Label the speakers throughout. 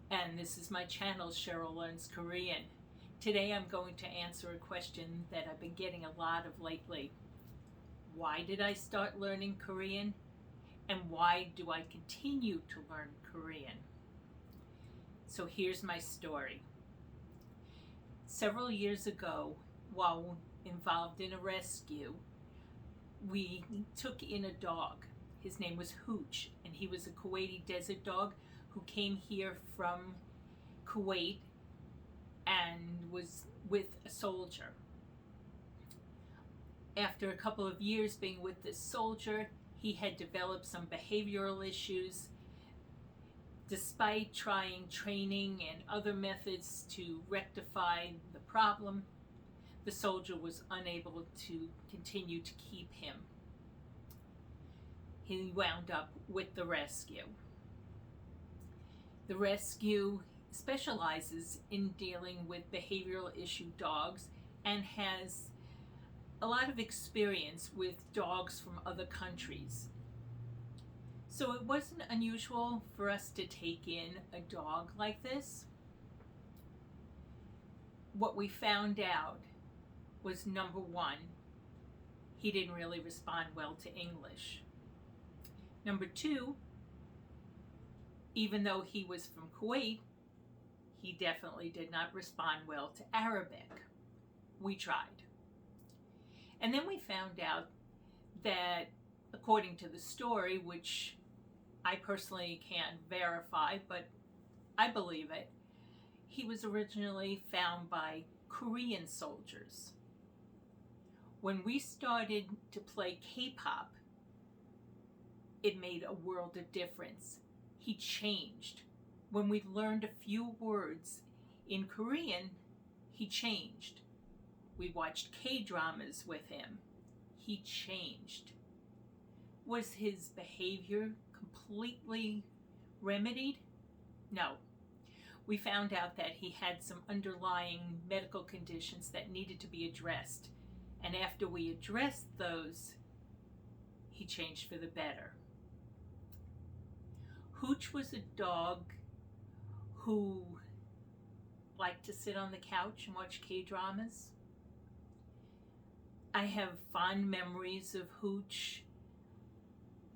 Speaker 1: and this is my channel, Cheryl Learns Korean. Today I'm going to answer a question that I've been getting a lot of lately. Why did I start learning Korean? And why do I continue to learn Korean? So here's my story. Several years ago, while involved in a rescue, we took in a dog. His name was Hooch, and he was a Kuwaiti desert dog who came here from Kuwait and was with a soldier. After a couple of years being with this soldier, he had developed some behavioral issues. Despite trying training and other methods to rectify the problem, the soldier was unable to continue to keep him. He wound up with the rescue. The rescue specializes in dealing with behavioral issue dogs and has a lot of experience with dogs from other countries. So it wasn't unusual for us to take in a dog like this. What we found out was, number one, he didn't really respond well to English. Number two, even though he was from Kuwait, he definitely did not respond well to Arabic. We tried. And then we found out that, according to the story, which I personally can't verify, but I believe it, he was originally found by Korean soldiers. When we started to play K-pop, it made a world of difference. He changed. When we learned a few words in Korean, he changed. We watched K-dramas with him. He changed. Was his behavior completely remedied? No. We found out that he had some underlying medical conditions that needed to be addressed. And after we addressed those, he changed for the better. Hooch was a dog who liked to sit on the couch and watch K-dramas. I have fond memories of Hooch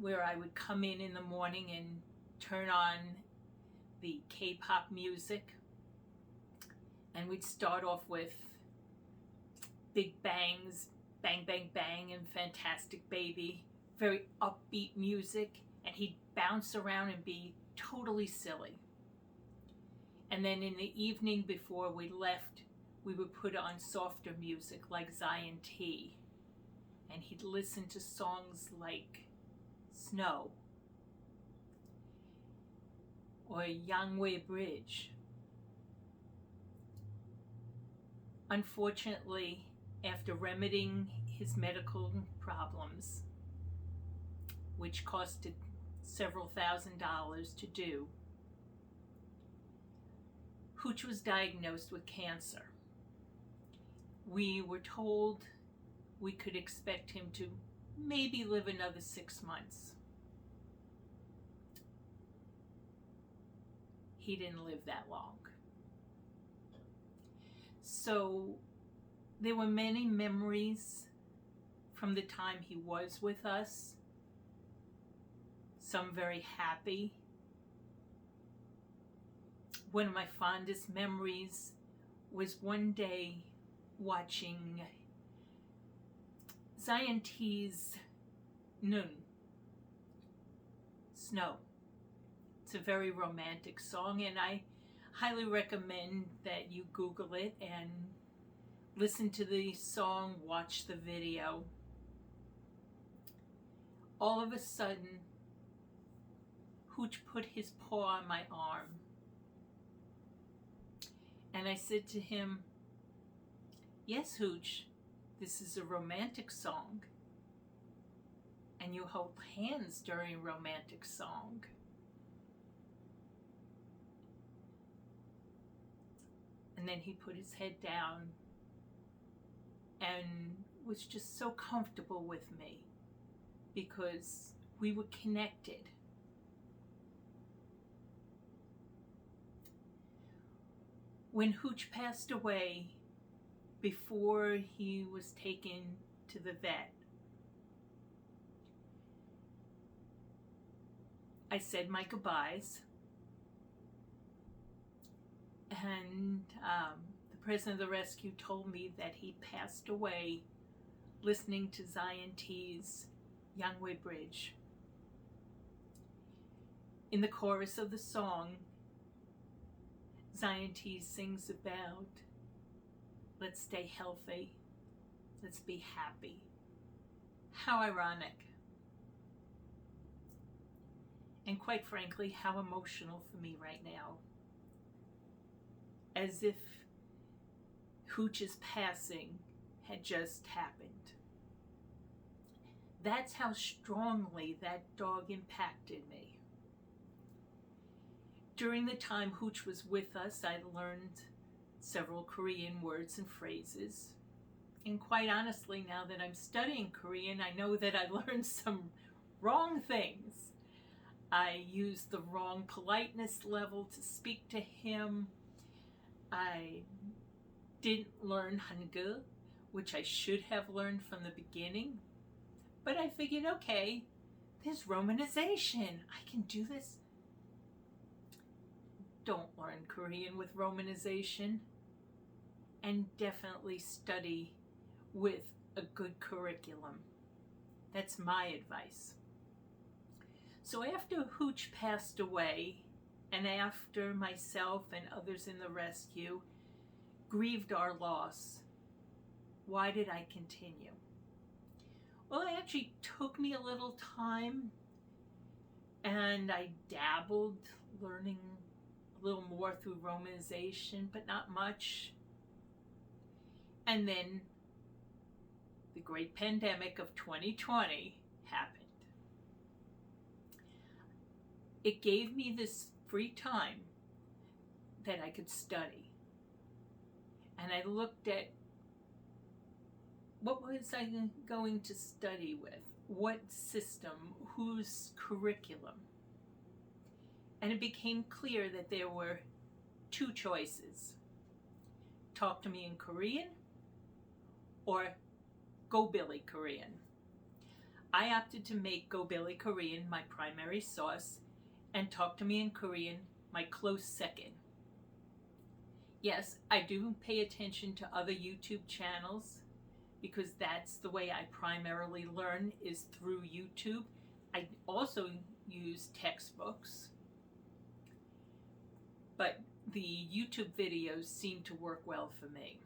Speaker 1: where I would come in the morning and turn on the K-pop music, and we'd start off with Big Bangs, Bang Bang Bang, and Fantastic Baby, very upbeat music, and he'd bounce around and be totally silly. And then in the evening before we left, we would put on softer music like Zion T, and he'd listen to songs like Snow or Youngwoodbridge. Unfortunately, after remedying his medical problems, which costed several $1,000s to do, Hooch was diagnosed with cancer. We were told we could expect him to maybe live another 6 months. He didn't live that long. So there were many memories from the time he was with us, some very happy. One of my fondest memories was one day watching Zion T's Snow. It's a very romantic song, and I highly recommend that you Google it and listen to the song, watch the video. All of a sudden, Hooch put his paw on my arm, and I said to him, "Yes, Hooch, this is a romantic song, and you hold hands during a romantic song." And then he put his head down and was just so comfortable with me because we were connected. When Hooch passed away, before he was taken to the vet, I said my goodbyes, and the president of the rescue told me that he passed away listening to Zion T's Youngwoodbridge. In the chorus of the song, Zion T sings about, let's stay healthy, let's be happy. How ironic. And quite frankly, how emotional for me right now. As if Hooch's passing had just happened. That's how strongly that dog impacted me. During the time Hooch was with us, I learned several Korean words and phrases. And quite honestly, now that I'm studying Korean, I know that I learned some wrong things. I used the wrong politeness level to speak to him. I didn't learn Hangu, which I should have learned from the beginning. But I figured, okay, there's Romanization. I can do this. Don't learn Korean with Romanization. And definitely study with a good curriculum. That's my advice. So after Hooch passed away, and after myself and others in the rescue grieved our loss, why did I continue? Well, it actually took me a little time, and I dabbled learning a little more through Romanization, but not much. And then the great pandemic of 2020 happened. It gave me this free time that I could study. And I looked at what was I going to study with? What system? Whose curriculum? And it became clear that there were two choices. Talk to me in Korean or Go Billy Korean. I opted to make Go Billy Korean my primary source and Talk to Me in Korean my close second. Yes, I do pay attention to other YouTube channels because that's the way I primarily learn, is through YouTube. I also use textbooks, but the YouTube videos seem to work well for me.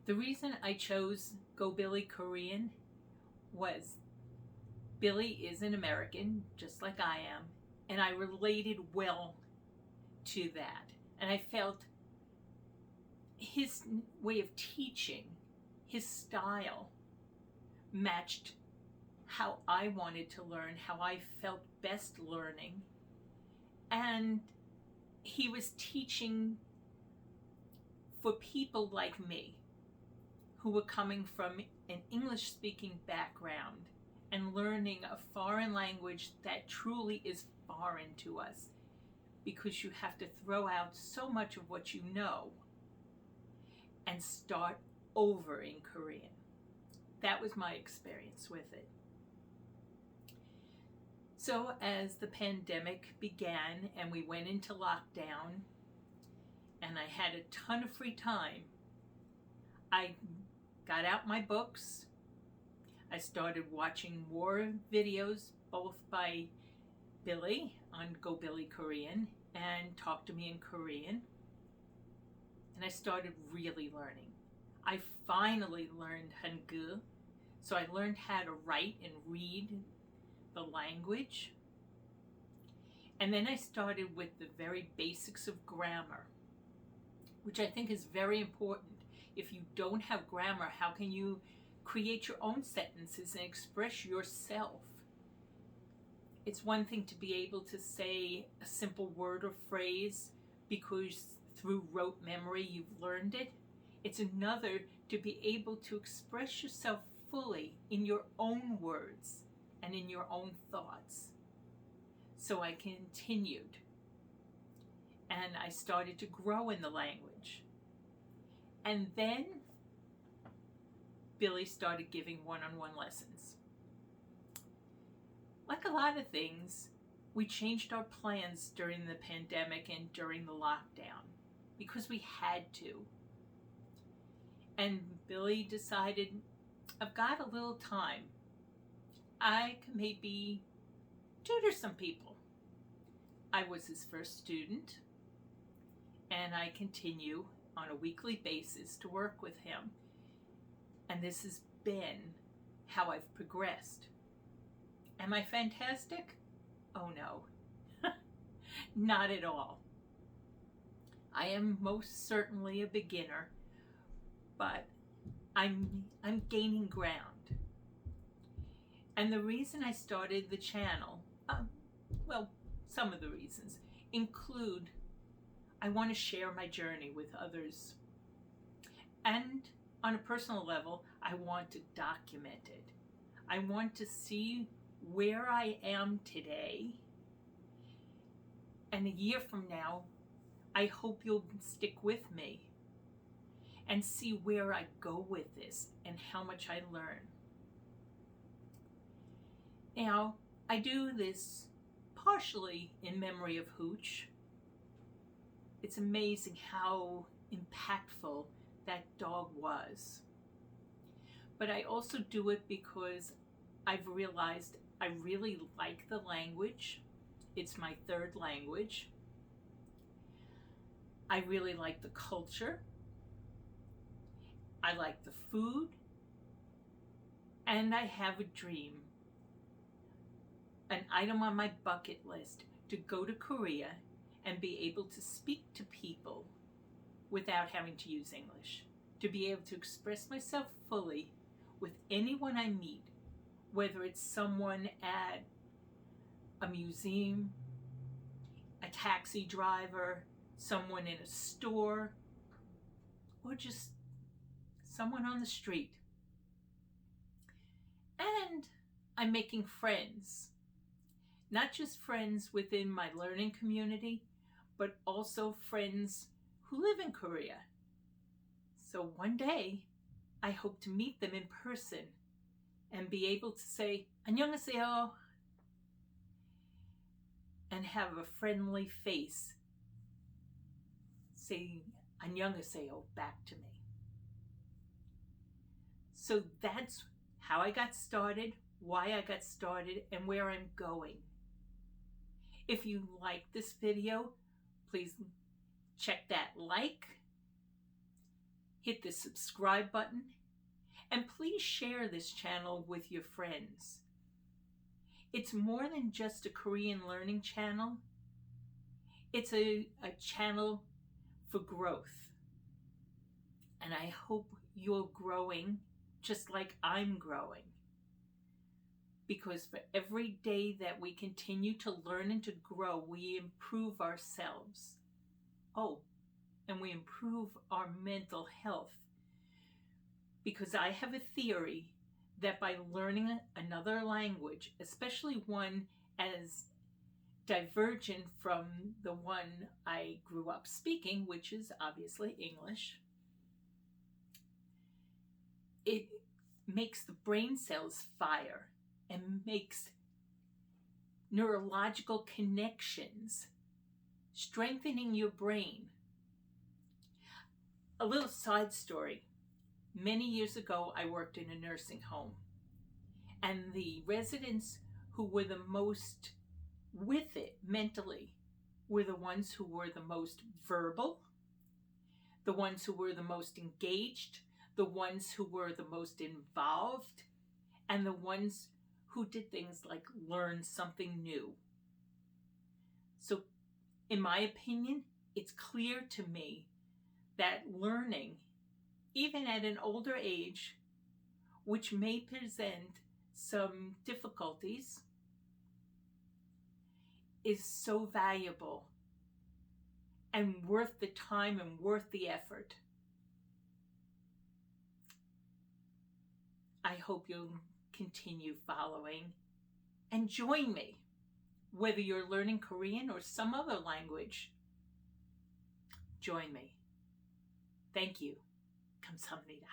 Speaker 1: The reason I chose Go Billy Korean was Billy is an American, just like I am, and I related well to that. And I felt his way of teaching, his style, matched how I wanted to learn, how I felt best learning. And he was teaching for people like me who were coming from an English-speaking background and learning a foreign language that truly is foreign to us, because you have to throw out so much of what you know and start over in Korean. That was my experience with it. So as the pandemic began and we went into lockdown and I had a ton of free time, I got out my books. I started watching more videos, both by Billy on Go Billy Korean and Talk to Me in Korean. And I started really learning. I finally learned Hangu, so I learned how to write and read the language. And then I started with the very basics of grammar, which I think is very important. If you don't have grammar, how can you create your own sentences and express yourself? It's one thing to be able to say a simple word or phrase because through rote memory you've learned it. It's another to be able to express yourself fully in your own words and in your own thoughts. So I continued. and I started to grow in the language. And then Billy started giving one-on-one lessons. Like a lot of things, we changed our plans during the pandemic and during the lockdown because we had to. And Billy decided, I've got a little time. I can maybe tutor some people. I was his first student, and I continue on a weekly basis to work with him. And this has been how I've progressed. Am I fantastic? Oh no, not at all. I am most certainly a beginner, but I'm gaining ground. And the reason I started the channel, well, some of the reasons include I want to share my journey with others. And on a personal level, I want to document it. I want to see where I am today. And a year from now, I hope you'll stick with me and see where I go with this and how much I learn. Now, I do this partially in memory of Hooch. It's amazing how impactful that dog was. But I also do it because I've realized I really like the language. It's my third language. I really like the culture. I like the food. And I have a dream, an item on my bucket list, to go to Korea and be able to speak to people without having to use English, to be able to express myself fully with anyone I meet, whether it's someone at a museum, a taxi driver, someone in a store, or just someone on the street. And I'm making friends, not just friends within my learning community, but also friends who live in Korea. So one day, I hope to meet them in person and be able to say, 안녕하세요, and have a friendly face saying 안녕하세요 back to me. So that's how I got started, why I got started, and where I'm going. If you like this video, please check that like, hit the subscribe button, and please share this channel with your friends. It's more than just a Korean learning channel. It's a channel for growth. And I hope you're growing just like I'm growing. Because for every day that we continue to learn and to grow, we improve ourselves. Oh, and we improve our mental health. Because I have a theory that by learning another language, especially one as divergent from the one I grew up speaking, which is obviously English, it makes the brain cells fire and makes neurological connections, strengthening your brain. A little side story. Many years ago, I worked in a nursing home, and the residents who were the most with it mentally were the ones who were the most verbal, the ones who were the most engaged, the ones who were the most involved, and the ones who did things like learn something new. So, in my opinion, it's clear to me that learning, even at an older age, which may present some difficulties, is so valuable and worth the time and worth the effort. I hope you'll continue following and join me, whether you're learning Korean or some other language. join me. Thank you. 감사합니다.